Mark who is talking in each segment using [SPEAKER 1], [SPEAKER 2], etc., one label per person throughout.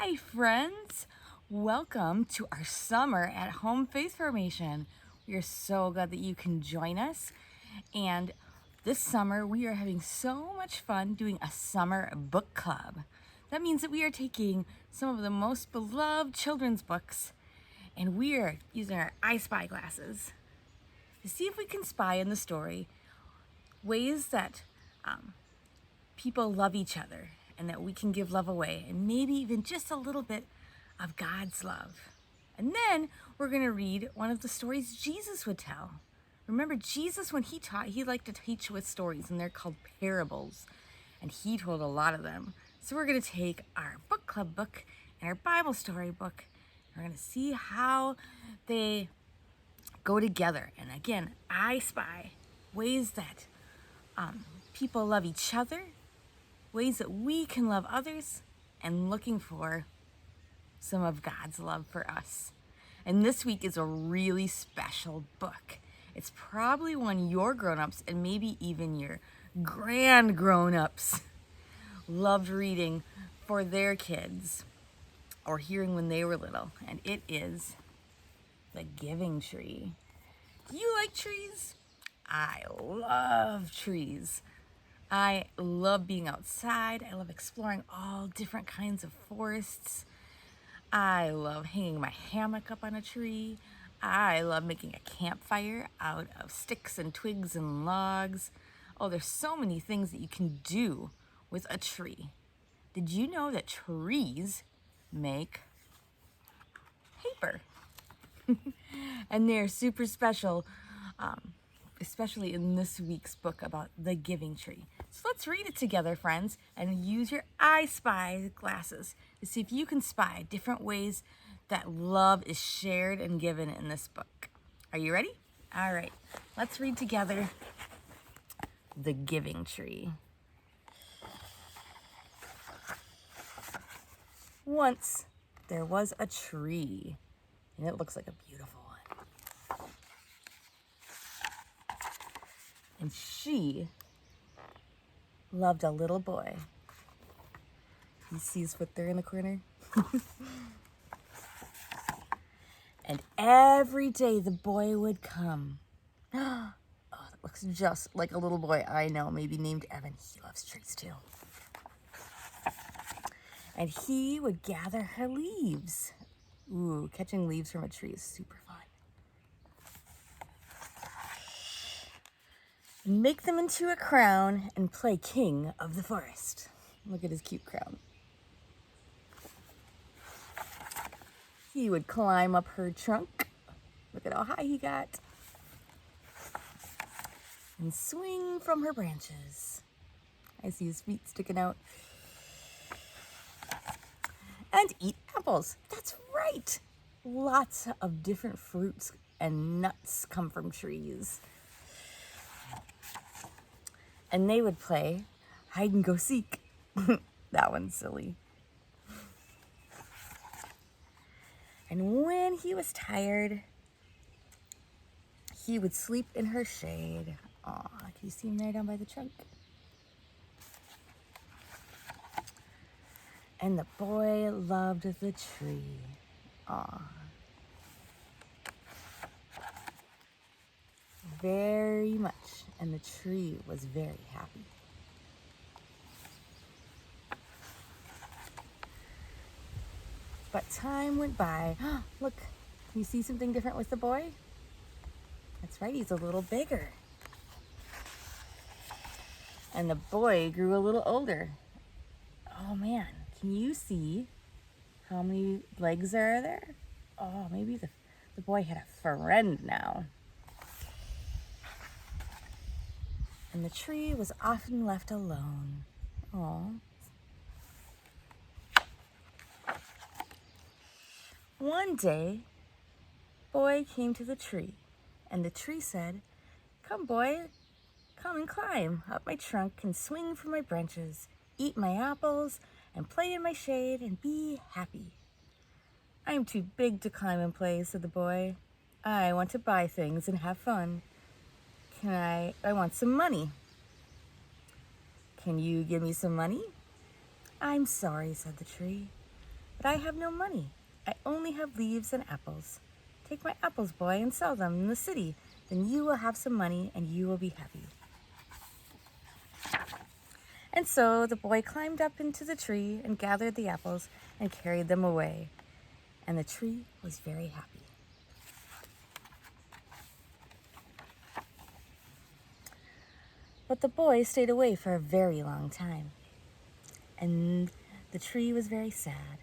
[SPEAKER 1] Hi, friends. Welcome to our summer at home faith formation. We are so glad that you can join us. And this summer, we are having so much fun doing a summer book club. That means that we are taking some of the most beloved children's books and we are using our I Spy glasses to see if we can spy in the story ways that people love each other and that we can give love away and maybe even just a little bit of God's love. And then we're going to read one of the stories Jesus would tell. Remember, Jesus, when he taught, he liked to teach with stories, and they're called parables. And he told a lot of them. So we're going to take our book club book and our Bible story book, and we're going to see how they go together. And again, I spy ways that people love each other, ways that we can love others, and looking for some of God's love for us. And this week is a really special book. It's probably one your grown-ups and maybe even your grand grown-ups loved reading for their kids or hearing when they were little. And it is The Giving Tree. Do you like trees? I love trees. I love being outside. I love exploring all different kinds of forests. I love hanging my hammock up on a tree. I love making a campfire out of sticks and twigs and logs. Oh, there's so many things that you can do with a tree. Did you know that trees make paper? And they're super special, especially in this week's book about the giving tree. So let's read it together, friends, and use your I Spy glasses to see if you can spy different ways that love is shared and given in this book. Are you ready? All right, let's read together The Giving Tree. Once there was a tree, and it looks like a beautiful one. And she loved a little boy. You see his foot there in the corner? And every day the boy would come. Oh, that looks just like a little boy I know, maybe named Evan. He loves trees too. And he would gather her leaves. Ooh, catching leaves from a tree is super fun. And make them into a crown and play king of the forest. Look at his cute crown. He would climb up her trunk. Look at how high he got. And swing from her branches. I see his feet sticking out. And eat apples. That's right. Lots of different fruits and nuts come from trees. And they would play hide and go seek. That one's silly. And when he was tired, he would sleep in her shade. Aw, can you see him there down by the trunk? And the boy loved the tree. Aw. Very much. And the tree was very happy. But time went by. Look, can you see something different with the boy? That's right, he's a little bigger. And the boy grew a little older. Oh man, can you see how many legs are there? Oh, maybe the boy had a friend now. And the tree was often left alone. Oh. One day, boy came to the tree, and the tree said, "Come, boy, come and climb up my trunk and swing from my branches, eat my apples, and play in my shade and be happy." "I am too big to climb and play," said the boy. "I want to buy things and have fun. I want some money." "Can you give me some money?" "I'm sorry," said the tree, but I have no money. I only have leaves and apples. Take my apples, boy, and sell them in the city. Then you will have some money and you will be happy." And so the boy climbed up into the tree and gathered the apples and carried them away. And the tree was very happy. But the boy stayed away for a very long time. And the tree was very sad.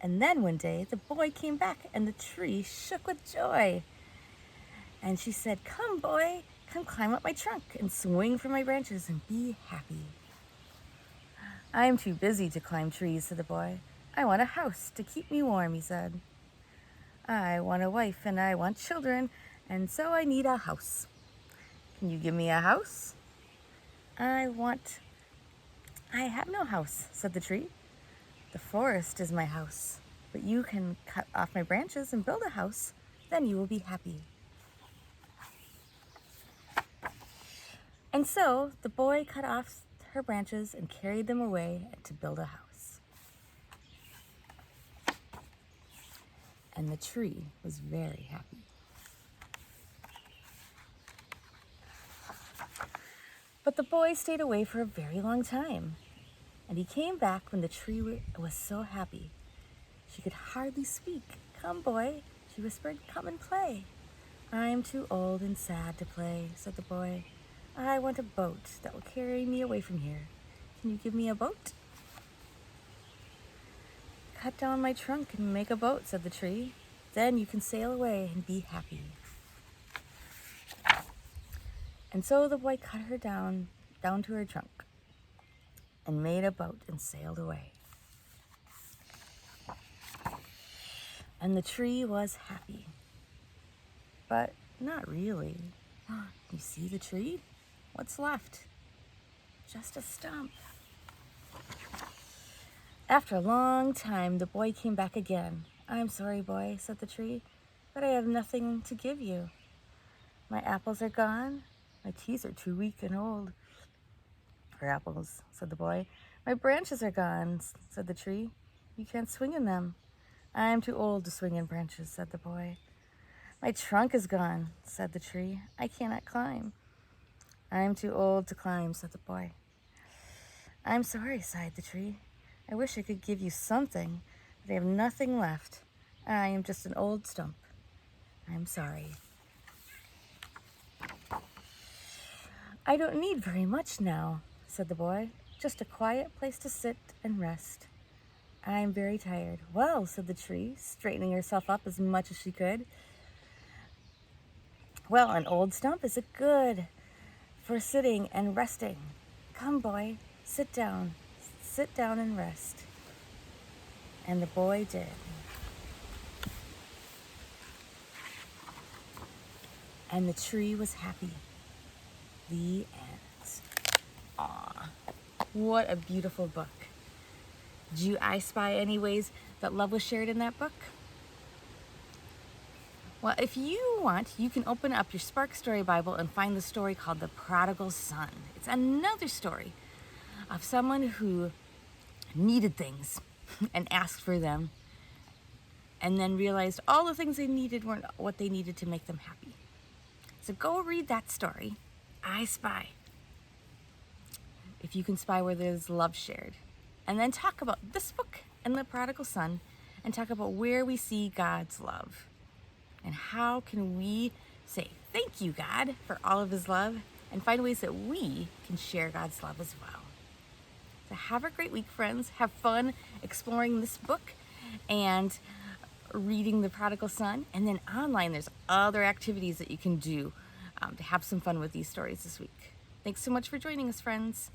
[SPEAKER 1] And then one day the boy came back and the tree shook with joy. And she said, "Come, boy, come climb up my trunk and swing from my branches and be happy." "I am too busy to climb trees," said the boy. "I want a house to keep me warm," he said. "I want a wife and I want children, and so I need a house. Can you give me a house?" I have no house," said the tree. "The forest is my house, but you can cut off my branches and build a house. Then you will be happy." And so the boy cut off her branches and carried them away to build a house. And the tree was very happy. But the boy stayed away for a very long time, and he came back when the tree was so happy. She could hardly speak. "Come, boy," she whispered, "come and play." "I'm too old and sad to play," said the boy. "I want a boat that will carry me away from here. Can you give me a boat?" "Cut down my trunk and make a boat," said the tree. "Then you can sail away and be happy." And so the boy cut her down to her trunk and made a boat and sailed away. And the tree was happy, but not really. You see the tree? What's left? Just a stump. After a long time, the boy came back again. "I'm sorry, boy," said the tree, "but I have nothing to give you. My apples are gone. My teeth are too weak and old for apples," said the boy. "My branches are gone," said the tree. "You can't swing in them." "I'm too old to swing in branches," said the boy. "My trunk is gone," said the tree. "I cannot climb." "I'm too old to climb," said the boy. "I'm sorry," sighed the tree. "I wish I could give you something, but I have nothing left. I am just an old stump. I'm sorry." "I don't need very much now," said the boy. "Just a quiet place to sit and rest. I'm very tired." "Well," said the tree, straightening herself up as much as she could. "Well, an old stump is good for sitting and resting. Come, boy, sit down and rest." And the boy did. And the tree was happy. The end. Aw, what a beautiful book. Did you spy any ways that love was shared in that book? Well, if you want, you can open up your Spark Story Bible and find the story called The Prodigal Son. It's another story of someone who needed things and asked for them and then realized all the things they needed weren't what they needed to make them happy. So go read that story. I spy. If you can spy where there's love shared. And then talk about this book and the prodigal son and talk about where we see God's love. And how can we say, thank you, God, for all of his love, and find ways that we can share God's love as well. So have a great week, friends. Have fun exploring this book and reading The Prodigal Son. And then online, there's other activities that you can do to have some fun with these stories this week. Thanks so much for joining us, friends.